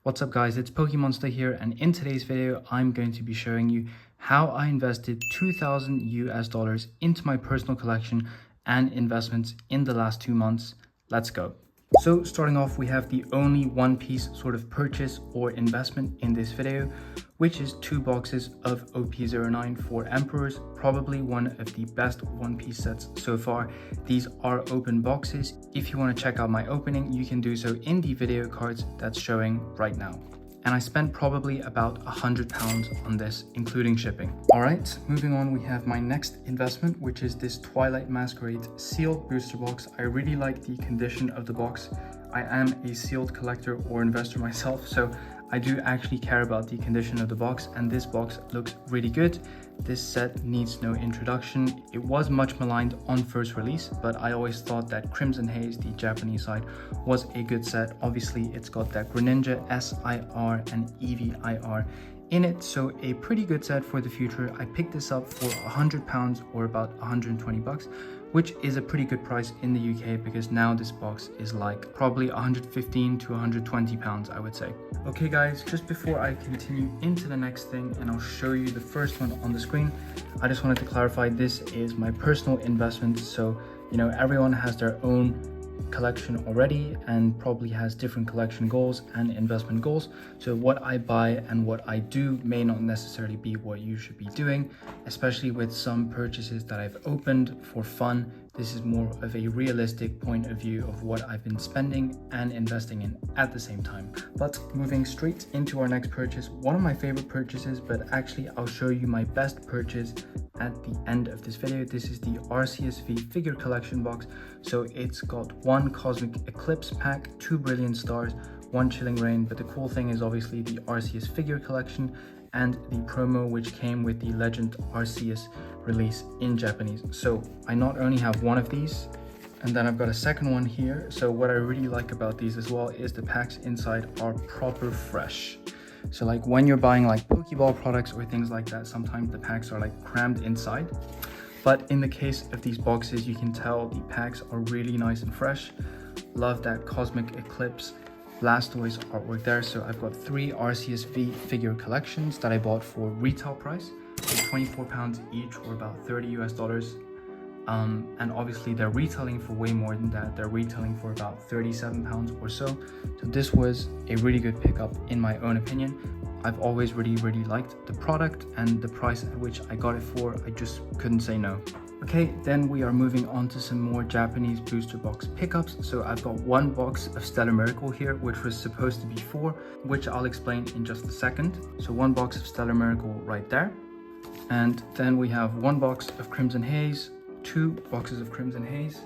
What's up guys, it's Pokemonster here, and in today's video I'm going to be showing you how I invested 2,000 US dollars into my personal collection and investments in the last 2 months. Let's go. So starting off, we have the only one piece sort of purchase or investment in this video, which is 2 boxes of OP09 for Emperors, probably one of the best One Piece sets so far. These are open boxes. If you want to check out my opening, you can do so in the video cards that's showing right now. And I spent probably about £100 on this, including shipping. All right, moving on, we have my next investment, which is this Twilight Masquerade sealed booster box. I really like the condition of the box. I am a sealed collector or investor myself, so I do actually care about the condition of the box, and this box looks really good. This set needs no introduction. It was much maligned on first release, but I always thought that Crimson Haze, the Japanese side, was a good set. Obviously, it's got that Greninja SIR and EVIR in it, so a pretty good set for the future. I picked this up for £100 or about 120 bucks, which is a pretty good price in the UK, because now this box is like probably 115 to 120 pounds, I would say. Okay guys, just before I continue into the next thing and I'll show you the first one on the screen, I just wanted to clarify this is my personal investment. So, you know, everyone has their own collection already and probably has different collection goals and investment goals. So what I buy and what I do may not necessarily be what you should be doing, especially with some purchases that I've opened for fun. This is more of a realistic point of view of what I've been spending and investing in at the same time. But moving straight into our next purchase, one of my favorite purchases, but actually I'll show you my best purchase at the end of this video. This is the Arceus V figure collection box. So it's got 1 Cosmic Eclipse pack, 2 Brilliant Stars, 1 Chilling Reign, but the cool thing is obviously the Arceus figure collection and the promo which came with the Legend Arceus release in Japanese. So I not only have one of these, and then I've got a second one here. So what I really like about these as well is the packs inside are proper fresh. So like when you're buying like Pokeball products or things like that, sometimes the packs are like crammed inside. But in the case of these boxes, you can tell the packs are really nice and fresh. Love that Cosmic Eclipse Blastoise artwork there. So I've got 3 Arceus V figure collections that I bought for retail price, so £24 each or about 30 US dollars. And obviously they're retailing for way more than that. They're retailing for about £37 or so. So this was a really good pickup in my own opinion. I've always really liked the product, and the price at which I got it for, I just couldn't say no. Okay, then we are moving on to some more Japanese booster box pickups. So I've got 1 box of Stellar Miracle here, which was supposed to be 4, which I'll explain in just a second. So 1 box of Stellar Miracle right there. And then we have 1 box of Crimson Haze, 2 boxes of Crimson Haze,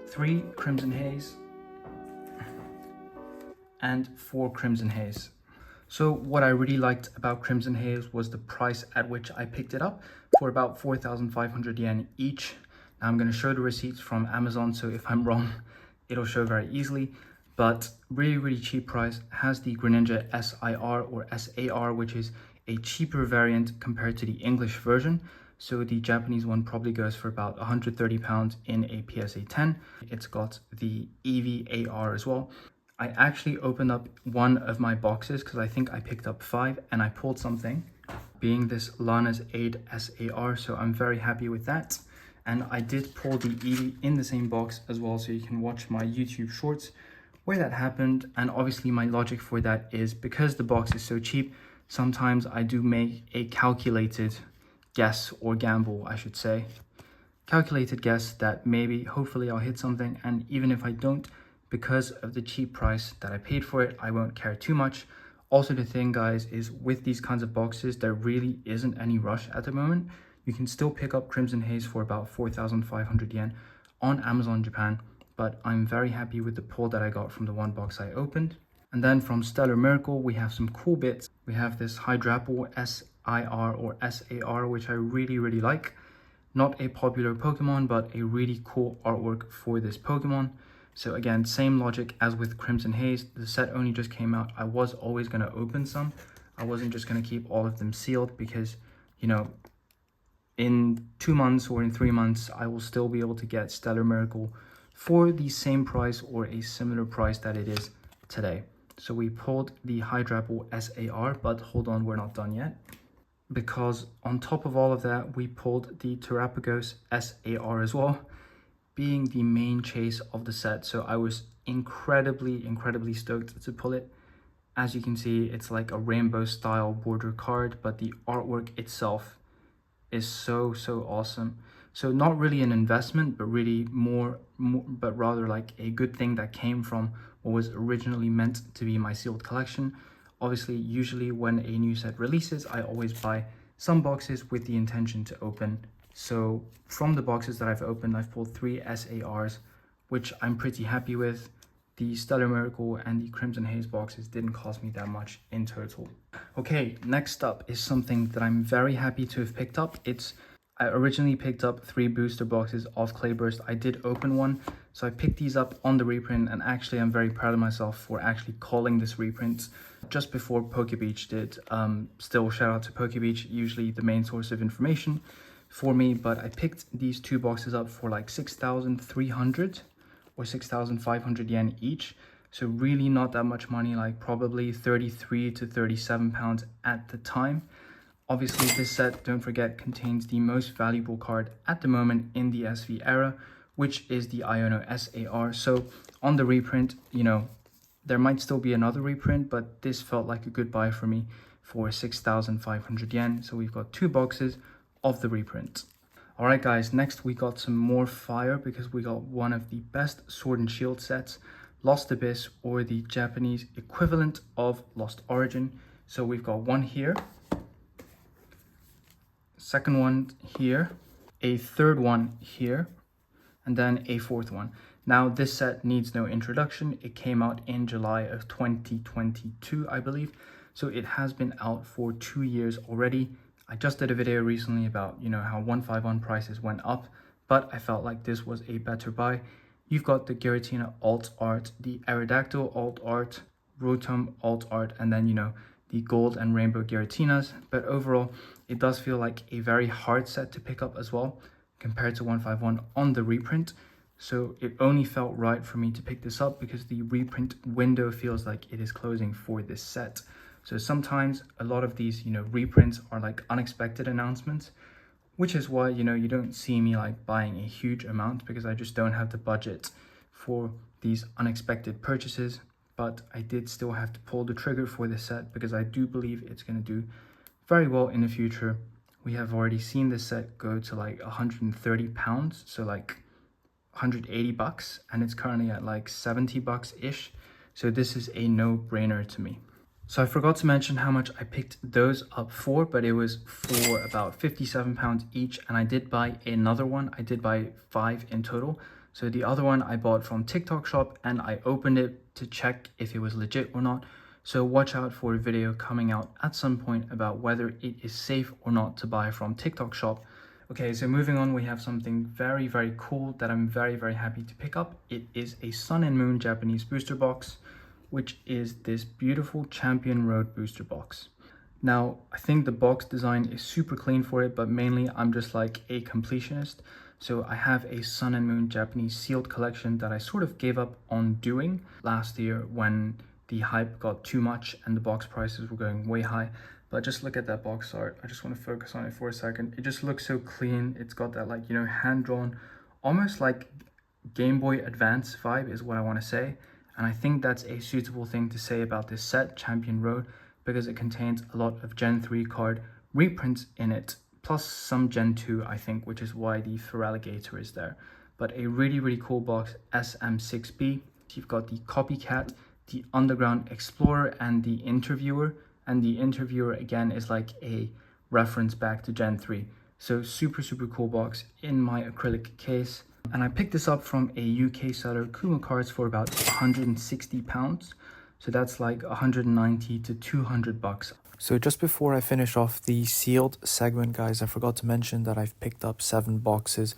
3 Crimson Haze, and 4 Crimson Haze. So what I really liked about Crimson Haze was the price at which I picked it up, for about 4,500 yen each. Now I'm going to show the receipts from Amazon, so if I'm wrong, it'll show very easily. But really cheap price. Has the Greninja SIR or SAR, which is a cheaper variant compared to the English version. So the Japanese one probably goes for about £130 in a PSA 10. It's got the EVAR as well. I actually opened up one of my boxes because I think I picked up 5 and I pulled something, being this Lana's Aid SAR, so I'm very happy with that. And I did pull the Eevee in the same box as well, so you can watch my YouTube shorts where that happened. And obviously my logic for that is because the box is so cheap, sometimes I do make a calculated guess, or gamble I should say, calculated guess that maybe hopefully I'll hit something, and even if I don't, because of the cheap price that I paid for it, I won't care too much. Also, the thing guys is with these kinds of boxes, there really isn't any rush at the moment. You can still pick up Crimson Haze for about 4,500 yen on Amazon Japan, but I'm very happy with the pull that I got from the 1 box I opened. And then from Stellar Miracle, we have some cool bits. We have this Hydrapple SIR or SAR, which I really like. Not a popular Pokemon, but a really cool artwork for this Pokemon. So again, same logic as with Crimson Haze. The set only just came out. I was always going to open some. I wasn't just going to keep all of them sealed because, you know, in 2 months or in 3 months, I will still be able to get Stellar Miracle for the same price or a similar price that it is today. So we pulled the Hydrapple SAR, but hold on, we're not done yet. Because on top of all of that, we pulled the Terapagos SAR as well, being the main chase of the set. So I was incredibly stoked to pull it. As you can see, it's like a rainbow style border card, but the artwork itself is so awesome. So not really an investment, but really but rather like a good thing that came from what was originally meant to be my sealed collection. Obviously, usually when a new set releases, I always buy some boxes with the intention to open. So from the boxes that I've opened, I've pulled 3 SARs, which I'm pretty happy with. The Stellar Miracle and the Crimson Haze boxes didn't cost me that much in total. Okay, next up is something that I'm very happy to have picked up. I originally picked up 3 booster boxes of Clayburst. I did open one, so I picked these up on the reprint, and actually I'm very proud of myself for actually calling this reprint just before Pokebeach did. Still shout out to Pokebeach, usually the main source of information for me, but I picked these 2 boxes up for like 6,300 or 6,500 yen each. So really not that much money, like probably 33 to 37 pounds at the time. Obviously, this set, don't forget, contains the most valuable card at the moment in the SV era, which is the Iono SAR. So on the reprint, you know, there might still be another reprint, but this felt like a good buy for me for 6,500 yen. So we've got 2 boxes of the reprint. All right, guys, next we got some more fire because we got one of the best Sword and Shield sets, Lost Abyss, or the Japanese equivalent of Lost Origin. So we've got one here, second one here, a third one here, and then a fourth one. Now this set needs no introduction. It came out in July of 2022, I believe. So it has been out for 2 years already. I just did a video recently about, you know, how 151 prices went up, but I felt like this was a better buy. You've got the Giratina alt art, the Aerodactyl alt art, Rotom alt art, and then, you know, the gold and rainbow Giratinas. But overall, it does feel like a very hard set to pick up as well compared to 151 on the reprint. So it only felt right for me to pick this up because the reprint window feels like it is closing for this set. So sometimes a lot of these, you know, reprints are like unexpected announcements, which is why, you know, you don't see me like buying a huge amount because I just don't have the budget for these unexpected purchases. But I did still have to pull the trigger for this set because I do believe it's going to do very well in the future. We have already seen this set go to like 130 pounds, so like 180 bucks, and it's currently at like 70 bucks ish. So this is a no-brainer to me. So I forgot to mention how much I picked those up for, but it was for about 57 pounds each, and I did buy another one. I did buy 5 in total. So the other one I bought from TikTok shop, and I opened it to check if it was legit or not. So watch out for a video coming out at some point about whether it is safe or not to buy from TikTok shop. Okay, so moving on, we have something very cool that I'm very happy to pick up. It is a Sun and Moon Japanese booster box, which is this beautiful Champion Road booster box. Now, I think the box design is super clean for it, but mainly I'm just like a completionist. So I have a Sun and Moon Japanese sealed collection that I sort of gave up on doing last year when the hype got too much and the box prices were going way high. But just look at that box art. I just want to focus on it for a second. It just looks so clean. It's got that, like, you know, hand-drawn, almost like Game Boy Advance vibe is what I want to say. And I think that's a suitable thing to say about this set, Champion Road, because it contains a lot of Gen 3 card reprints in it, plus some Gen 2, I think, which is why the Feraligatr is there. But a really cool box, SM6B. You've got the Copycat, the Underground Explorer, and the Interviewer. And the Interviewer, again, is like a reference back to Gen 3. So super cool box in my acrylic case. And I picked this up from a UK seller, Kuma Cards, for about 160 pounds. So that's like 190 to 200 bucks. So just before I finish off the sealed segment, guys, I forgot to mention that I've picked up 7 boxes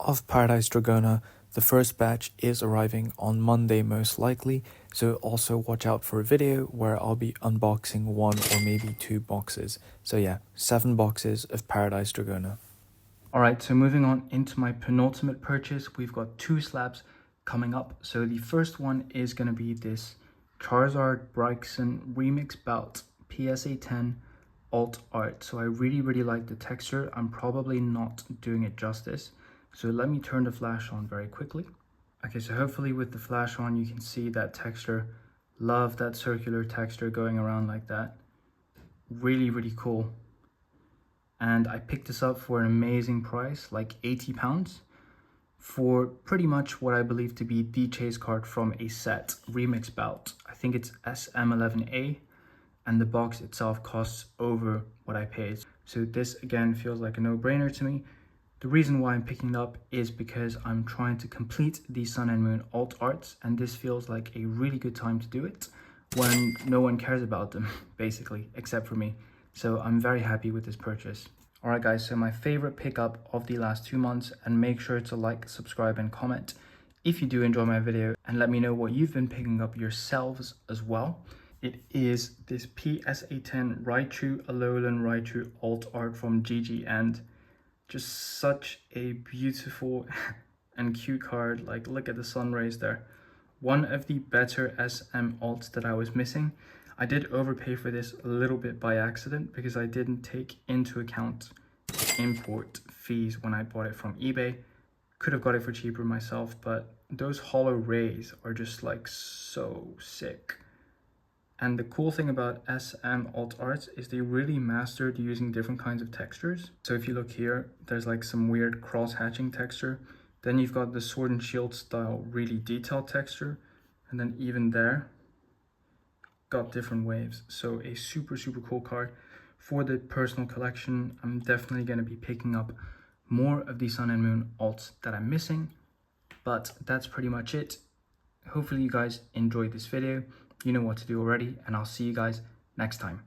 of Paradise Dragona. The first batch is arriving on Monday most likely, so also watch out for a video where I'll be unboxing 1 or maybe 2 boxes. So yeah, 7 boxes of Paradise Dragona. Alright, so moving on into my penultimate purchase, we've got 2 slabs coming up. So the first one is going to be this Charizard Bryson Remix Belt PSA 10 alt art. So I really like the texture. I'm probably not doing it justice. So let me turn the flash on very quickly. Okay, so hopefully with the flash on, you can see that texture. Love that circular texture going around like that. Really cool. And I picked this up for an amazing price, like £80, for pretty much what I believe to be the chase card from a set remix belt. I think it's SM11A, and the box itself costs over what I paid. So this again feels like a no-brainer to me. The reason why I'm picking it up is because I'm trying to complete the Sun and Moon alt arts, and this feels like a really good time to do it when no one cares about them, basically, except for me. So I'm very happy with this purchase. Alright guys, so my favorite pickup of the last 2 months, and make sure to like, subscribe and comment if you do enjoy my video, and let me know what you've been picking up yourselves as well. It is this PSA 10 Raichu Alolan Raichu alt art from GG, and just such a beautiful and cute card. Like, look at the sun rays there. One of the better SM alts that I was missing. I did overpay for this a little bit by accident because I didn't take into account import fees when I bought it from eBay. Could have got it for cheaper myself, but those hollow rays are just like so sick. And the cool thing about SM alt arts is they really mastered using different kinds of textures. So if you look here, there's like some weird cross-hatching texture. Then you've got the Sword and Shield style really detailed texture. And then even there, got different waves. So a super cool card. For the personal collection, I'm definitely going to be picking up more of the Sun and Moon alts that I'm missing. But that's pretty much it. Hopefully you guys enjoyed this video. You know what to do already, and I'll see you guys next time.